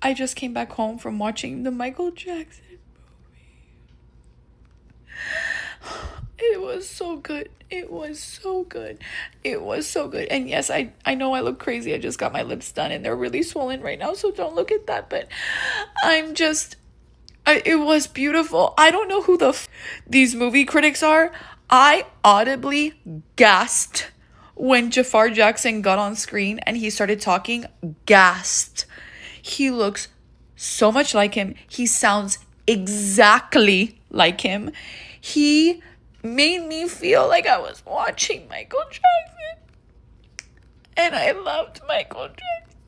I just came back home from watching the Michael Jackson movie. It was so good. It was so good. It was so good. And yes, I know I look crazy. I just got my lips done and they're really swollen right now, so don't look at that. But I'm just, it was beautiful. I don't know who these movie critics are. I audibly gasped when Jafar Jackson got on screen and he started talking. Gasped. He looks so much like him. He sounds exactly like him. He made me feel like I was watching Michael Jackson. And I loved Michael Jackson.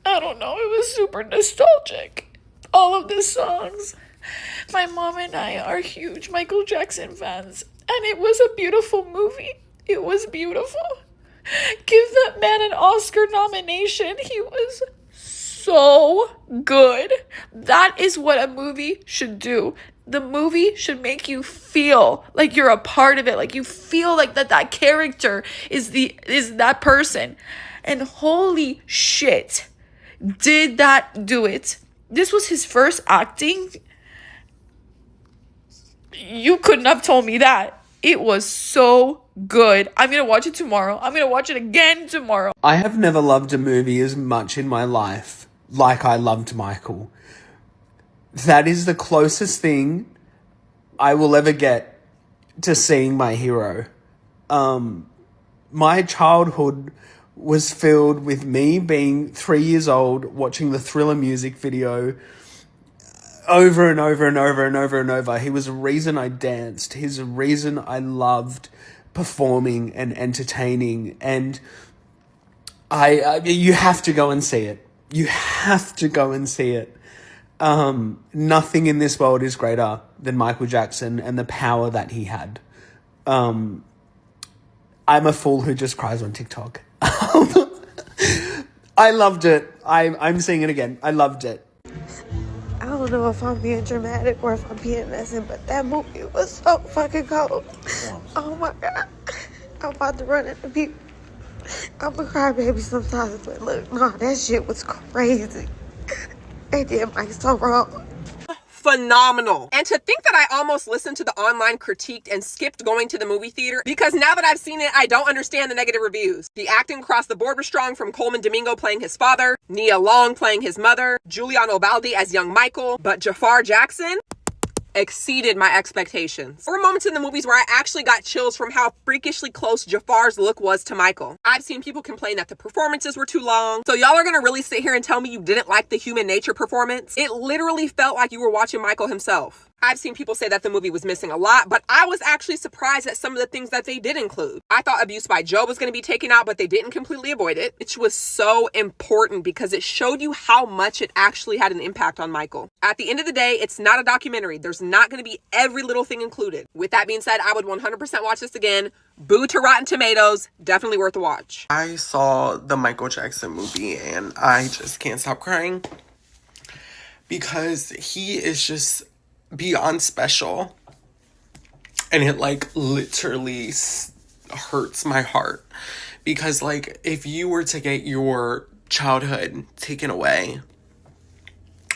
I don't know, it was super nostalgic. All of the songs. My mom and I are huge Michael Jackson fans. And it was a beautiful movie. It was beautiful. Give that man an Oscar nomination. He was so good. That is what a movie should do. The movie should make you feel like you're a part of it. Like you feel like that character is that person. And holy shit, did that do it. This was his first acting. You couldn't have told me that. It was so good. I'm going to watch it tomorrow. I'm going to watch it again tomorrow. I have never loved a movie as much in my life like I loved Michael. That is the closest thing I will ever get to seeing my hero. My childhood was filled with me being 3 years old, watching the Thriller music video over and over and over and over and over. He was a reason I danced. He's a reason I loved performing and entertaining. And you have to go and see it. You have to go and see it. Nothing in this world is greater than Michael Jackson and the power that he had. I'm a fool who just cries on TikTok. I loved it. I'm seeing it again. I loved it. I don't know if I'm being dramatic or if I'm being messy, but that movie was so fucking cold. Oh my God. I'm about to run into people. I'm a crybaby sometimes, but look, nah, that shit was crazy. They did Mike so wrong. Phenomenal. And to think that I almost listened to the online critique and skipped going to the movie theater, because now that I've seen it, I don't understand the negative reviews. The acting across the board was strong, from Coleman Domingo playing his father, Nia Long playing his mother, Giuliano Baldi as young Michael, but Jafar Jackson exceeded my expectations. There were moments in the movies where I actually got chills from how freakishly close Jafar's look was to Michael. I've seen people complain that the performances were too long. So y'all are gonna really sit here and tell me you didn't like the human nature performance? It literally felt like you were watching Michael himself. I've seen people say that the movie was missing a lot, but I was actually surprised at some of the things that they did include. I thought abuse by Joe was going to be taken out, but they didn't completely avoid it, which was so important because it showed you how much it actually had an impact on Michael. At the end of the day, it's not a documentary. There's not going to be every little thing included. With that being said, I would 100% watch this again. Boo to Rotten Tomatoes. Definitely worth a watch. I saw the Michael Jackson movie and I just can't stop crying because he is just beyond special, and it like literally hurts my heart because like if you were to get your childhood taken away,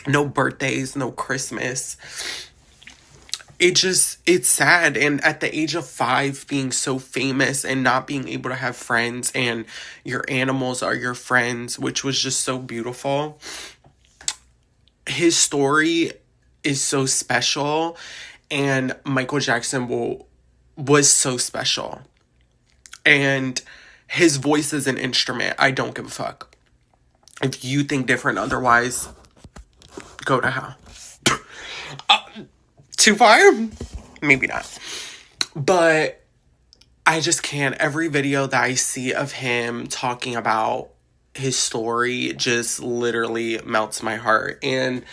no birthdays, no Christmas, it's sad. And at the age of 5, being so famous and not being able to have friends and your animals are your friends, which was just so beautiful. His story is so special, and Michael Jackson was so special, and his voice is an instrument. I don't give a fuck. If you think different otherwise, go to hell. Too far? Maybe not. But I just can't. Every video that I see of him talking about his story just literally melts my heart. And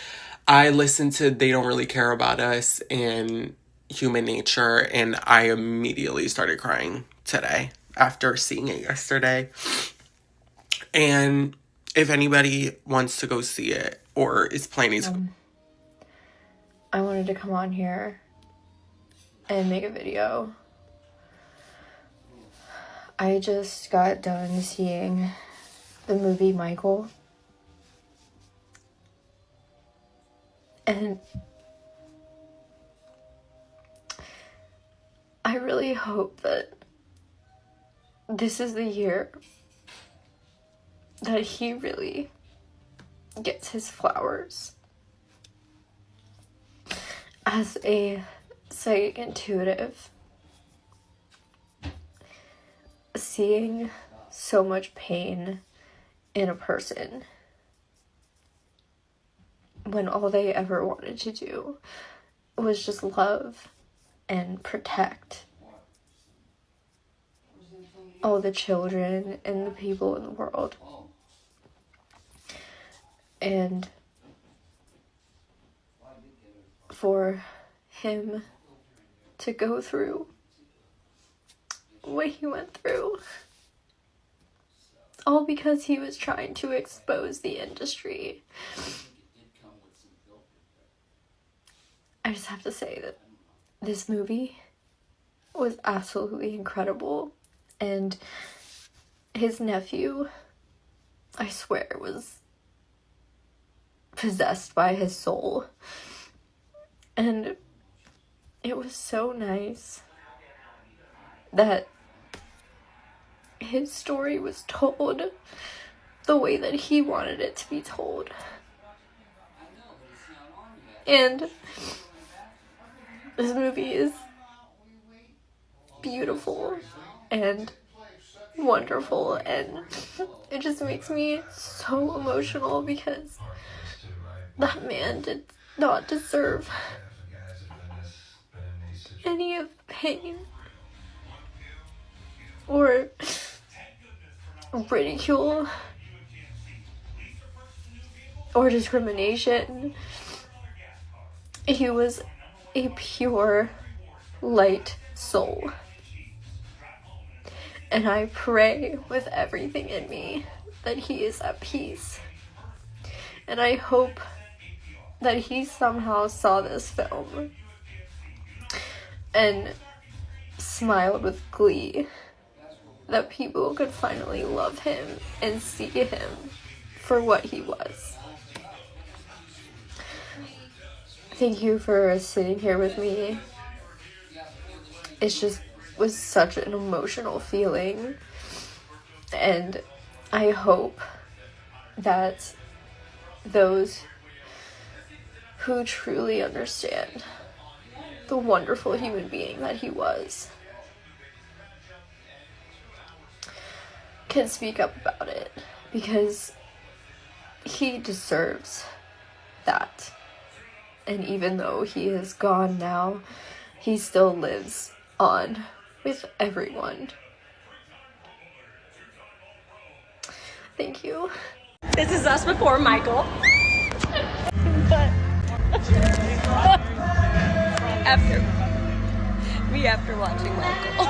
I listened to They Don't Really Care About Us and Human Nature, and I immediately started crying today after seeing it yesterday. And if anybody wants to go see it or is planning I wanted to come on here and make a video. I just got done seeing the movie Michael, And I really hope that this is the year that he really gets his flowers as a psychic intuitive. Seeing so much pain in a person when all they ever wanted to do was just love and protect all the children and the people in the world. And for him to go through what he went through, all because he was trying to expose the industry. I just have to say that this movie was absolutely incredible, and his nephew, I swear, was possessed by his soul, and it was so nice that his story was told the way that he wanted it to be told. And this movie is beautiful and wonderful, and it just makes me so emotional because that man did not deserve any of the pain or ridicule or discrimination. He was a pure light soul. And I pray with everything in me that he is at peace. And I hope that he somehow saw this film and smiled with glee, that people could finally love him and see him for what he was. Thank you for sitting here with me. It just was such an emotional feeling, and I hope that those who truly understand the wonderful human being that he was can speak up about it, because he deserves that. And even though he is gone now, he still lives on with everyone. Thank you. This is us before Michael. after watching Michael.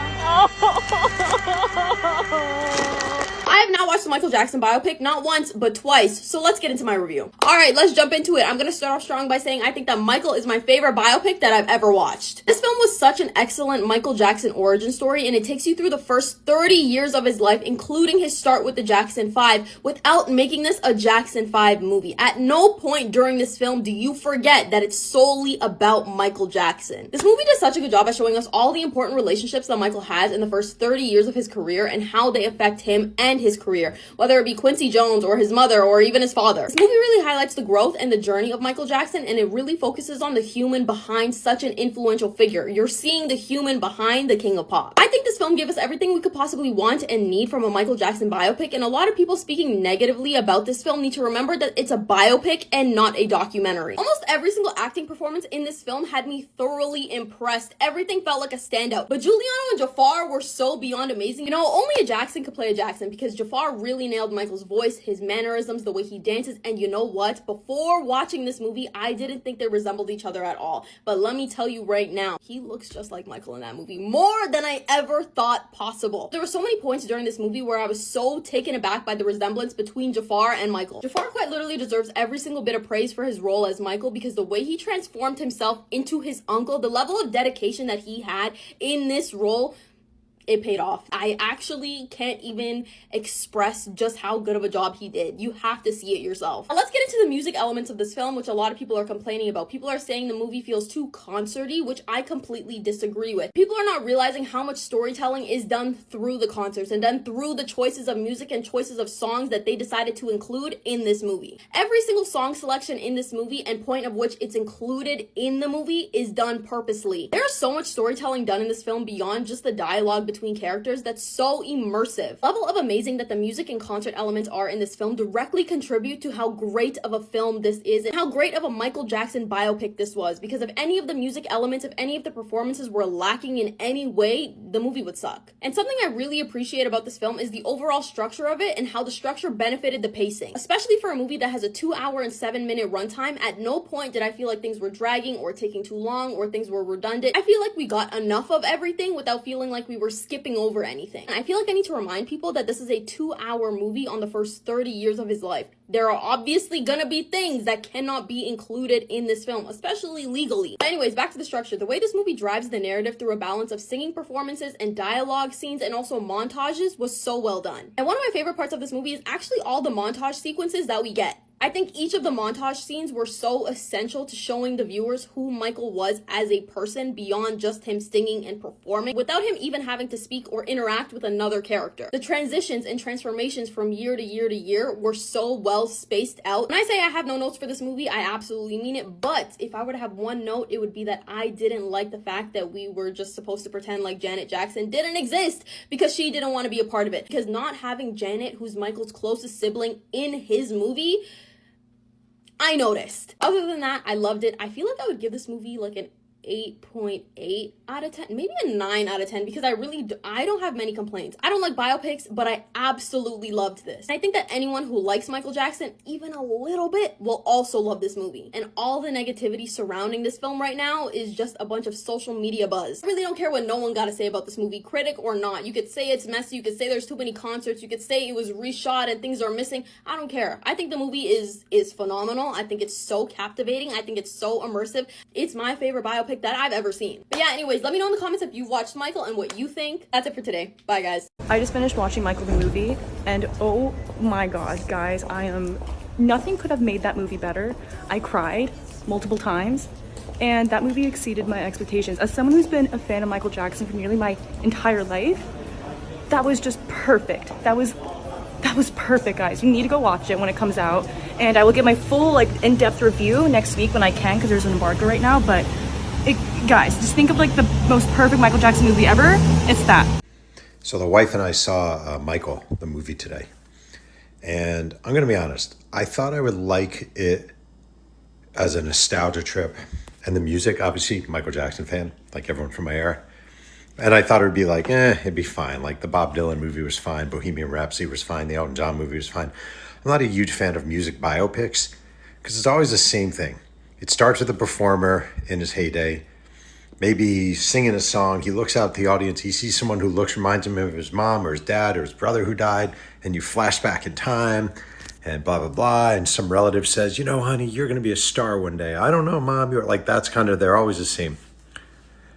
I have not watched the Michael Jackson biopic, not once, but twice, so let's get into my review. Alright, let's jump into it. I'm gonna start off strong by saying I think that Michael is my favorite biopic that I've ever watched. This film was such an excellent Michael Jackson origin story, and it takes you through the first 30 years of his life, including his start with the Jackson 5, without making this a Jackson 5 movie. At no point during this film do you forget that it's solely about Michael Jackson. This movie does such a good job at showing us all the important relationships that Michael has in the first 30 years of his career and how they affect him and his career, whether it be Quincy Jones or his mother or even his father. This movie really highlights the growth and the journey of Michael Jackson, and it really focuses on the human behind such an influential figure. You're seeing the human behind the King of Pop. I think this film gave us everything we could possibly want and need from a Michael Jackson biopic, and a lot of people speaking negatively about this film need to remember that it's a biopic and not a documentary. Almost every single acting performance in this film had me thoroughly impressed. Everything felt like a standout, but Giuliano and Jafar were so beyond amazing. You know, only a Jackson could play a Jackson, because Jafar really nailed Michael's voice, his mannerisms, the way he dances, and you know what? Before watching this movie, I didn't think they resembled each other at all. But let me tell you right now, he looks just like Michael in that movie, more than I ever thought possible. There were so many points during this movie where I was so taken aback by the resemblance between Jafar and Michael. Jafar quite literally deserves every single bit of praise for his role as Michael, because the way he transformed himself into his uncle, the level of dedication that he had in this role, it paid off. I actually can't even express just how good of a job he did. You have to see it yourself. Now let's get into the music elements of this film, which a lot of people are complaining about. People are saying the movie feels too concerty, which I completely disagree with. People are not realizing how much storytelling is done through the concerts and done through the choices of music and choices of songs that they decided to include in this movie. Every single song selection in this movie and point of which it's included in the movie is done purposely. There's so much storytelling done in this film beyond just the dialogue between characters that's so immersive. The level of amazing that the music and concert elements are in this film directly contribute to how great of a film this is and how great of a Michael Jackson biopic this was, because if any of the music elements, if any of the performances were lacking in any way, the movie would suck. And something I really appreciate about this film is the overall structure of it and how the structure benefited the pacing. Especially for a movie that has a 2-hour and 7-minute runtime, at no point did I feel like things were dragging or taking too long or things were redundant. I feel like we got enough of everything without feeling like we were skipping over anything. And I feel like I need to remind people that this is a 2-hour movie on the first 30 years of his life. There are obviously gonna be things that cannot be included in this film, especially legally. But anyways, back to the structure. The way this movie drives the narrative through a balance of singing performances and dialogue scenes and also montages was so well done. And one of my favorite parts of this movie is actually all the montage sequences that we get. I think each of the montage scenes were so essential to showing the viewers who Michael was as a person beyond just him singing and performing, without him even having to speak or interact with another character. The transitions and transformations from year to year to year were so well spaced out. When I say I have no notes for this movie, I absolutely mean it, but if I were to have one note, it would be that I didn't like the fact that we were just supposed to pretend like Janet Jackson didn't exist because she didn't want to be a part of it. Because not having Janet, who's Michael's closest sibling, in his movie, I noticed. Other than that, I loved it. I feel like I would give this movie like an 8.8 out of 10, maybe a 9 out of 10, because I don't have many complaints. I don't like biopics, but I absolutely loved this. And I think that anyone who likes Michael Jackson even a little bit will also love this movie. And all the negativity surrounding this film right now is just a bunch of social media buzz. I really don't care what no one got to say about this movie, critic or not. You could say it's messy, you could say there's too many concerts, you could say it was reshot and things are missing. I don't care. I think the movie is phenomenal. I think it's so captivating. I think it's so immersive. It's my favorite biopic that I've ever seen. But yeah, anyways, let me know in the comments if you've watched Michael and what you think. That's it for today. Bye, guys. I just finished watching Michael the movie, and oh my god, guys, nothing could have made that movie better. I cried multiple times, and that movie exceeded my expectations. As someone who's been a fan of Michael Jackson for nearly my entire life, that was just perfect. That was perfect, guys. You need to go watch it when it comes out, and I will get my full in-depth review next week when I can, because there's an embargo right now. But guys, just think of the most perfect Michael Jackson movie ever. It's that. So the wife and I saw Michael, the movie, today. And I'm going to be honest, I thought I would like it as a nostalgia trip. And the music, obviously, Michael Jackson fan, like everyone from my era. And I thought it would be it'd be fine. Like the Bob Dylan movie was fine, Bohemian Rhapsody was fine, the Elton John movie was fine. I'm not a huge fan of music biopics because it's always the same thing. It starts with a performer in his heyday, maybe singing a song. He looks out at the audience. He sees someone who reminds him of his mom or his dad or his brother who died, and you flash back in time and blah, blah, blah. And some relative says, honey, you're going to be a star one day. I don't know, Mom. You're that's they're always the same.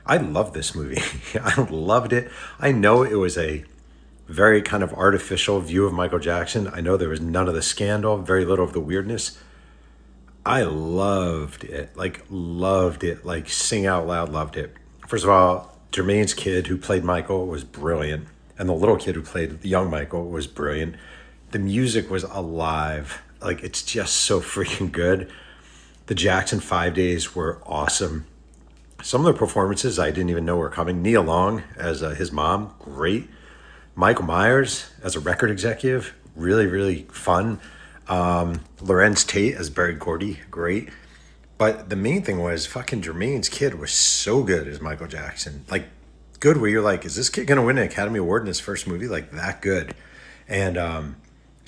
I love this movie. I loved it. I know it was a very kind of artificial view of Michael Jackson. I know there was none of the scandal, very little of the weirdness. I loved it, sing out loud, loved it. First of all, Jermaine's kid who played Michael was brilliant. And the little kid who played young Michael was brilliant. The music was alive. It's just so freaking good. The Jackson 5 days were awesome. Some of the performances I didn't even know were coming. Nia Long as his mom, great. Michael Myers as a record executive, really, really fun. Lorenz Tate as Barry Gordy, great. But the main thing was fucking Jermaine's kid was so good as Michael Jackson. Good where you're is this kid going to win an Academy Award in his first movie? That good. And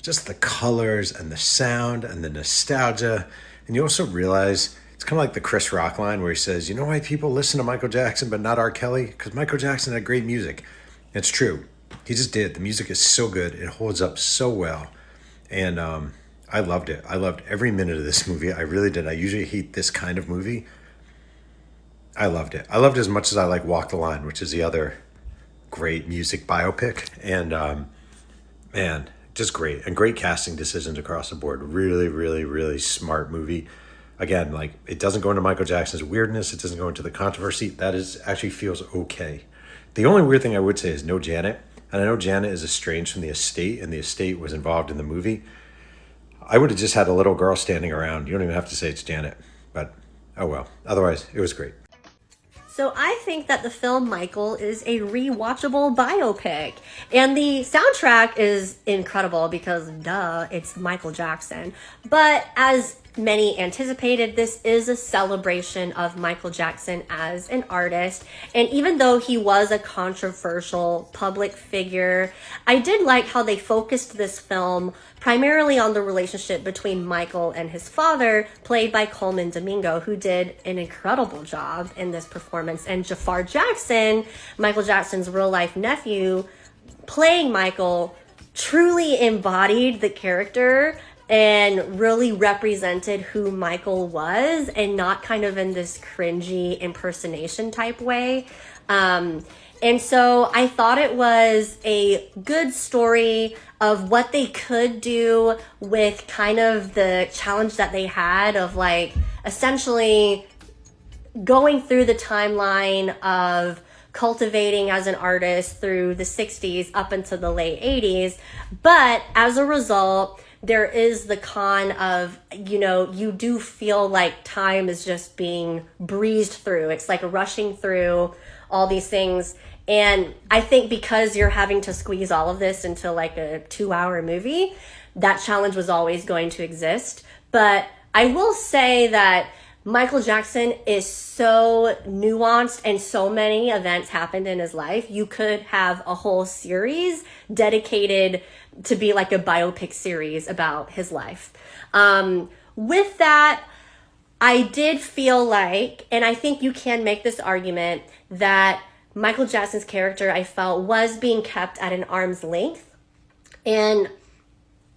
just the colors and the sound and the nostalgia. And you also realize it's kind of like the Chris Rock line where he says, you know why people listen to Michael Jackson but not R. Kelly? Because Michael Jackson had great music. It's true. He just did. The music is so good. It holds up so well. And I loved it. I loved every minute of this movie. I really did. I usually hate this kind of movie. I loved it. I loved it as much as I like Walk the Line, which is the other great music biopic. And man, just great. And great casting decisions across the board. Really, really, really smart movie. Again, like, it doesn't go into Michael Jackson's weirdness. It doesn't go into the controversy. That is actually feels okay. The only weird thing I would say is no Janet. And I know Janet is estranged from the estate, and the estate was involved in the movie. I would have just had a little girl standing around. You don't even have to say it's Janet. But, oh well. Otherwise, it was great. So I think that the film Michael is a rewatchable biopic. And the soundtrack is incredible because, duh, it's Michael Jackson. But as many anticipated, this is a celebration of Michael Jackson as an artist. And even though he was a controversial public figure, I did like how they focused this film primarily on the relationship between Michael and his father, played by Coleman Domingo, who did an incredible job in this performance. And Jafar Jackson, Michael Jackson's real-life nephew, playing Michael, truly embodied the character and really represented who Michael was, and not kind of in this cringy impersonation type way. And so I thought it was a good story of what they could do with kind of the challenge that they had of, like, essentially going through the timeline of cultivating as an artist through the 60s up into the late 80s. But as a result, there is the con of, you know, you do feel like time is just being breezed through. It's like rushing through all these things. And I think because you're having to squeeze all of this into like a 2-hour movie, that challenge was always going to exist. But I will say that Michael Jackson is so nuanced and so many events happened in his life. You could have a whole series dedicated to be like a biopic series about his life. With that, I did feel like, and I think you can make this argument, that Michael Jackson's character, I felt, was being kept at an arm's length. And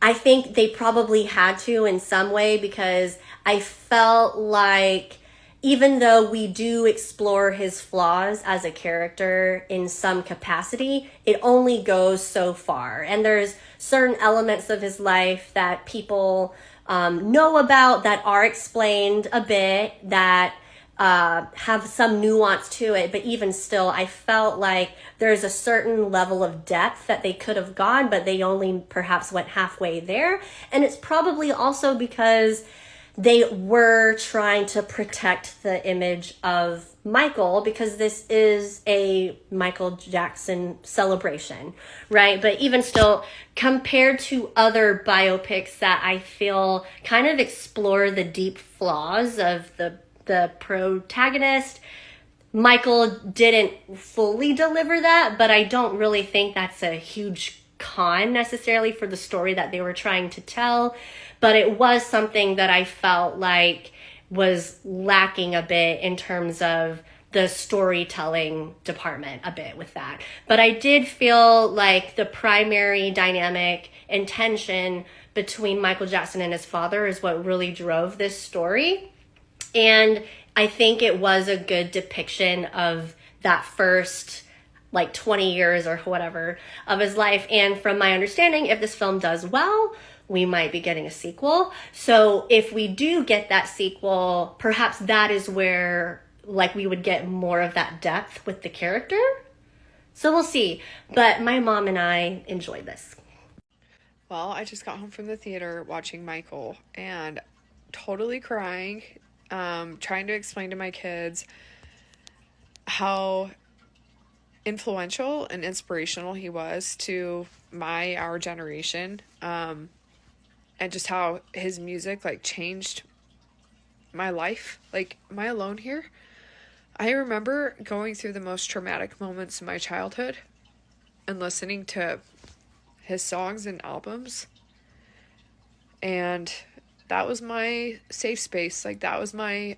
I think they probably had to in some way, because I felt like even though we do explore his flaws as a character in some capacity, it only goes so far. And there's certain elements of his life that people know about that are explained a bit, that have some nuance to it. But even still, I felt like there's a certain level of depth that they could have gone, but they only perhaps went halfway there. And it's probably also because they were trying to protect the image of Michael, because this is a Michael Jackson celebration, right? But even still, compared to other biopics that I feel kind of explore the deep flaws of the protagonist, Michael didn't fully deliver that, but I don't really think that's a huge con necessarily for the story that they were trying to tell. But it was something that I felt like was lacking a bit in terms of the storytelling department a bit with that. But I did feel like the primary dynamic and tension between Michael Jackson and his father is what really drove this story. And I think it was a good depiction of that first like 20 years or whatever of his life. And from my understanding, if this film does well, we might be getting a sequel. So if we do get that sequel, perhaps that is where like we would get more of that depth with the character. So we'll see. But my mom and I enjoyed this. Well, I just got home from the theater watching Michael and totally crying, trying to explain to my kids how influential and inspirational he was to our generation, and just how his music like changed my life. Like, am I alone here? I remember going through the most traumatic moments in my childhood and listening to his songs and albums, and that was my safe space. Like, that was my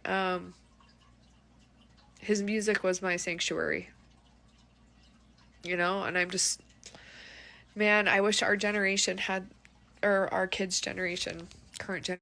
his music was my sanctuary, you know. And I'm just, man, I wish our generation had, or our kids' generation, current generation,